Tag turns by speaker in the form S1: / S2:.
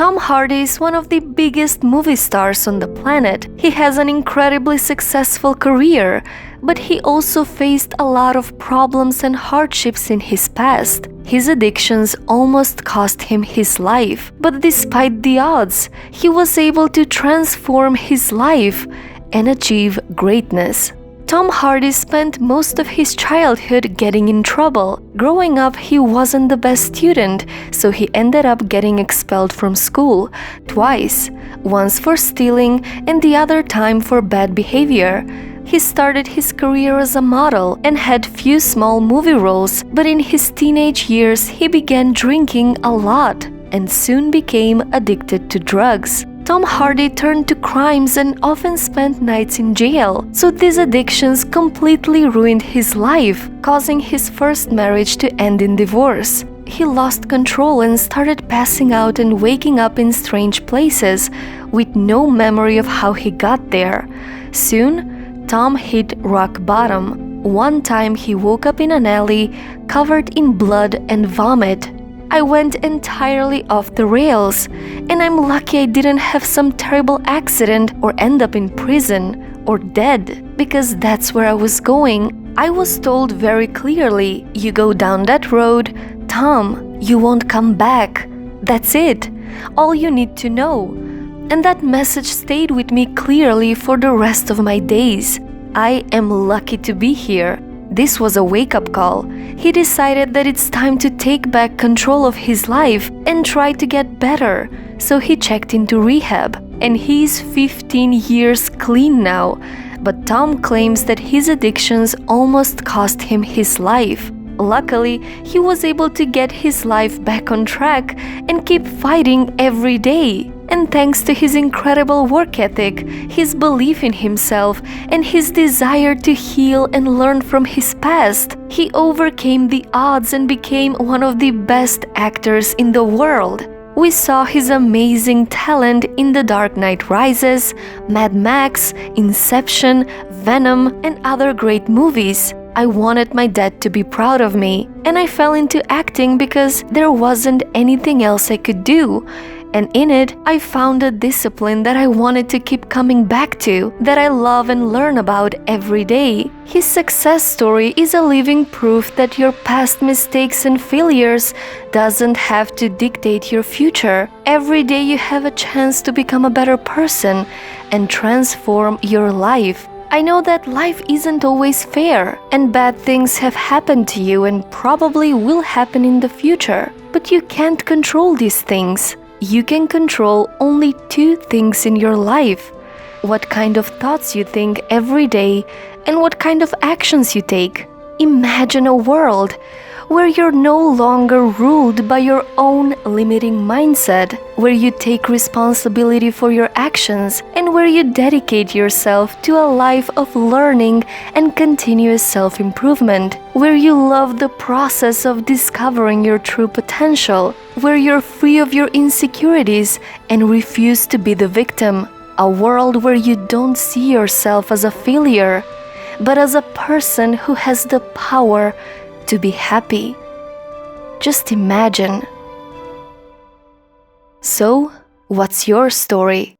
S1: Tom Hardy is one of the biggest movie stars on the planet. He has an incredibly successful career, but he also faced a lot of problems and hardships in his past. His addictions almost cost him his life, but despite the odds, he was able to transform his life and achieve greatness. Tom Hardy spent most of his childhood getting in trouble. Growing up, he wasn't the best student, so he ended up getting expelled from school twice, once for stealing and the other time for bad behavior. He started his career as a model and had few small movie roles, but in his teenage years he began drinking a lot and soon became addicted to drugs. Tom Hardy turned to crimes and often spent nights in jail, so these addictions completely ruined his life, causing his first marriage to end in divorce. He lost control and started passing out and waking up in strange places, with no memory of how he got there. Soon, Tom hit rock bottom. One time he woke up in an alley, covered in blood and vomit. I went entirely off the rails, and I'm lucky I didn't have some terrible accident or end up in prison or dead, because that's where I was going. I was told very clearly, you go down that road, Tom, you won't come back. That's it. All you need to know. And that message stayed with me clearly for the rest of my days. I am lucky to be here. This was a wake-up call. He decided that it's time to take back control of his life and try to get better. So he checked into rehab, and he's 15 years clean now. But Tom claims that his addictions almost cost him his life. Luckily, he was able to get his life back on track and keep fighting every day. And thanks to his incredible work ethic, his belief in himself, and his desire to heal and learn from his past, he overcame the odds and became one of the best actors in the world. We saw his amazing talent in The Dark Knight Rises, Mad Max, Inception, Venom, and other great movies. I wanted my dad to be proud of me, and I fell into acting because there wasn't anything else I could do. And in it, I found a discipline that I wanted to keep coming back to, that I love and learn about every day. His success story is a living proof that your past mistakes and failures doesn't have to dictate your future. Every day you have a chance to become a better person and transform your life. I know that life isn't always fair, and bad things have happened to you and probably will happen in the future. But you can't control these things. You can control only two things in your life: what kind of thoughts you think every day and what kind of actions you take. Imagine a world where you're no longer ruled by your own limiting mindset, where you take responsibility for your actions, and where you dedicate yourself to a life of learning and continuous self-improvement, where you love the process of discovering your true potential, where you're free of your insecurities and refuse to be the victim. A world where you don't see yourself as a failure, but as a person who has the power to be happy. Just imagine. So, what's your story?